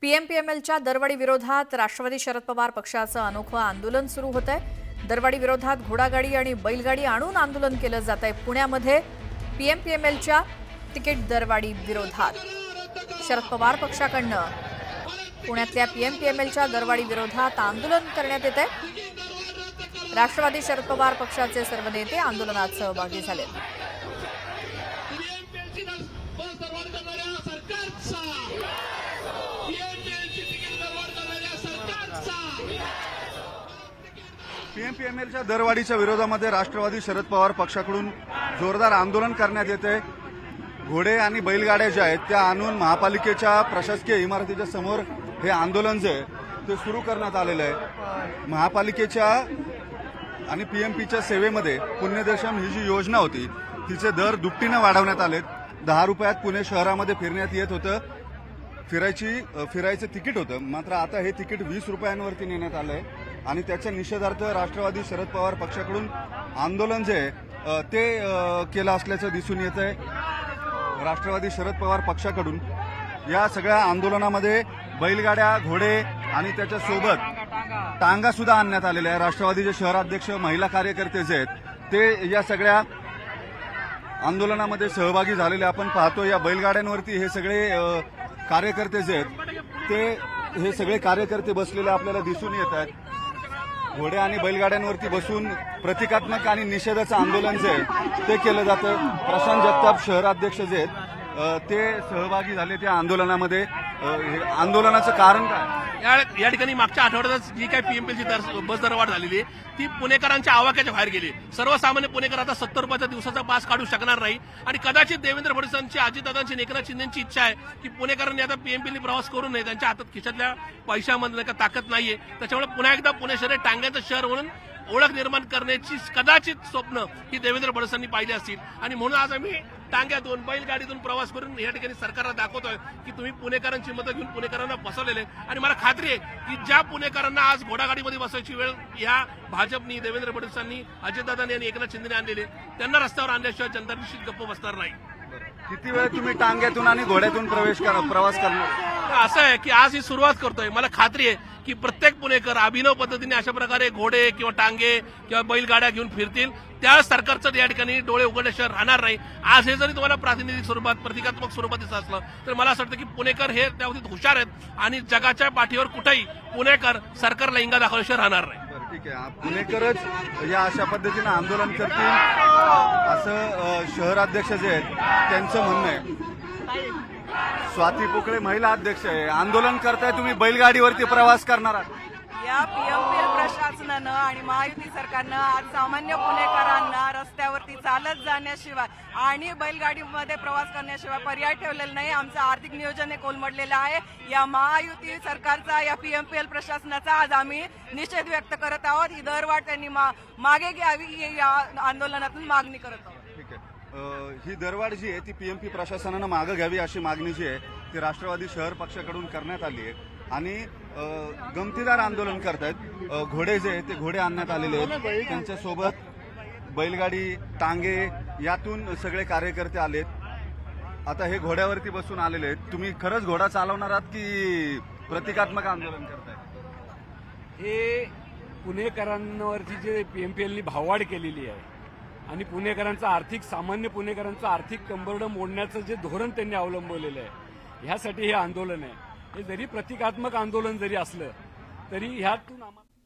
पीएमपीएमएलच्या दरवाढी विरोधात राष्ट्रवादी शरद पवार पक्षाचं अनोखं आंदोलन सुरू होत आहे। दरवाढी विरोधात घोडागाडी आणि बैलगाडी आणून आंदोलन केलं जात आहे। पुण्यामध्ये पीएमपीएमएलच्या तिकीट दरवाढी विरोधात शरद पवार पक्षाकडनं पुण्यातल्या पीएमपीएमएलच्या दरवाढी विरोधात आंदोलन करण्यात येत आहे। राष्ट्रवादी शरद पवार पक्षाचे सर्व नेते आंदोलनात सहभागी झाले। पीएमपीएमएलच्या दरवाढीच्या विरोधामध्ये राष्ट्रवादी शरद पवार पक्षाकडून जोरदार आंदोलन करण्यात येते। घोडे आणि बैलगाड्या ज्या आहेत त्या आणून महापालिकेच्या प्रशासकीय इमारतीच्या समोर हे आंदोलन जे ते सुरू करण्यात आलेलं आहे। महापालिकेच्या आणि पीएमपीच्या सेवेमध्ये पुण्यदर्शन ही जी योजना होती तिचे दर दुपटीने वाढवण्यात आलेत। 10 रुपयात पुणे शहरामध्ये फिरण्यात येत होतं, फिरायचं तिकीट होतं, मात्र आता हे तिकीट 20 रुपयांवरती नेण्यात आलंय आणि त्याच्या निषेधार्थ राष्ट्रवादी शरद पवार पक्षाकडून आंदोलन जे ते केलं असल्याचं दिसून येत आहे। राष्ट्रवादी शरद पवार पक्षाकडून या सगळ्या आंदोलनामध्ये बैलगाड्या, घोडे आणि त्याच्यासोबत टांगा सुद्धा आणण्यात आलेल्या आहे। राष्ट्रवादीचे शहराध्यक्ष, महिला कार्यकर्ते जे आहेत ते या सगळ्या आंदोलनामध्ये सहभागी झालेले आपण पाहतो। या बैलगाड्यांवरती हे सगळे कार्यकर्ते जे आहेत ते हे सगळे कार्यकर्ते बसलेले आपल्याला दिसून येत आहेत। घोडे आणि बैलगाड्यांवरती बसून प्रतिकात्मक आणि निषेधाचं आंदोलन जे आहे ते केलं जातं। प्रशांत जगताप शहराध्यक्ष जे आहेत ते सहभागी झाले त्या आंदोलनामध्ये। आंदोलनाचं कारण काय? या ठिकाणी मागच्या आठवड्यातच जी काही पीएमपीएलची बस दरवाढ झालेली आहे ती पुणेकरांच्या आवाक्याच्या बाहेर गेली। सर्वसामान्य पुणेकर आता 70 रुपयाचा दिवसाचा पास काढू शकणार नाही आणि कदाचित देवेंद्र फडणवीसांची, अजितदादांची, एकनाथ शिंदेची इच्छा आहे की पुणेकरांनी आता पीएमपीएलनी प्रवास करू नये। त्यांच्या हातात खिशातल्या पैशामध्ये का ताकद नाहीये, त्याच्यामुळे पुन्हा एकदा पुणे शहर टांग्याचं शहर म्हणून ओळख निर्माण करण्याची कदाचित स्वप्न ही देवेंद्र फडणवीसांनी पाहिली असतील आणि म्हणून आज आम्ही टांग्यातून, बैलगाडीतून प्रवास करून या ठिकाणी सरकारला दाखवतोय की तुम्ही पुणेकरांची मतं घेऊन पुणेकरांना बसवलेले आणि मला खात्री आहे की ज्या पुणेकरांना आज घोडागाडीमध्ये बसवायची वेळ या भाजपनी, देवेंद्र फडणवीसांनी, अजितदादांनी आणि एकनाथ शिंदेने आणलेले, त्यांना रस्त्यावर आणल्याशिवाय जनता निश्चित गप्प बसणार नाही। किती वेळ तुम्ही टांग्यातून आणि घोड्यातून प्रवास करणार? असं आहे की आज ही सुरुवात करतोय। मला खात्री आहे की प्रत्येक पुणेकर अभिनव पद्धतीने अशा प्रकारे घोडे किंवा टांगे किंवा बैलगाड्या घेऊन फिरतील, त्या सरकारचं या ठिकाणी डोळे उघडल्याशिवाय राहणार नाही। आज हे जरी तुम्हाला प्रातिनिधिक स्वरूपात, प्रतिकात्मक स्वरूपात दिसत असलं तर मला असं वाटतं की पुणेकर हे त्या बाबतीत हुशार आहेत आणि जगाच्या पाठीवर कुठेही पुणेकर सरकारला इंगा दाखवल्याशिवाय राहणार नाही। ठीक आहे, पुणेकरच या अशा पद्धतीनं आंदोलन करतील असं शहराध्यक्ष जे आहेत त्यांचं म्हणणं आहे। स्वाती पोकळे महिला अध्यक्ष आहे। आंदोलन करताय तुम्ही, बैलगाडीवरती प्रवास करणार आहात? या पीएमपीएल प्रशासनानं आणि महायुती सरकारनं आज सामान्य पुणेकरांना रस्त्यावरती चालत जाण्याशिवाय आणि बैलगाडीमध्ये प्रवास करण्याशिवाय पर्याय ठेवलेला नाही। आमचं आर्थिक नियोजन हे कोलमडलेलं आहे। या महायुती सरकारचा, या पीएमपीएल प्रशासनाचा आज आम्ही निषेध व्यक्त करत आहोत। ही दरवाढ त्यांनी मागे घ्यावी ही या आंदोलनातून मागणी करत आहोत। ठीक आहे, ही दरवाढ जी आहे ती पीएमपी प्रशासनानं मागे घ्यावी अशी मागणी जी आहे ती राष्ट्रवादी शहर पक्षाकडून करण्यात आली आहे आणि गमतीदार आंदोलन करतायत। घोडे जे आहेत ते घोडे आणण्यात आलेले आहेत, त्यांच्यासोबत बैलगाडी, टांगे यातून सगळे कार्यकर्ते आलेत। आता हे घोड्यावरती बसून आलेले आहेत। तुम्ही खरंच घोडा चालवणार आहात की प्रतिकात्मक आंदोलन करताय? हे पुणेकरांवरची जे पीएमपीएलनी भाववाढ केलेली आहे आणि सामान्य पुणेकरांचं आर्थिक कंबरडं मोडण्याचं जे धोरण त्यांनी अवलंबवलेलं आहे, ह्यासाठी हे आंदोलन आहे। हे जरी प्रतिकात्मक आंदोलन जरी असलं तरी ह्यातून आम्हाला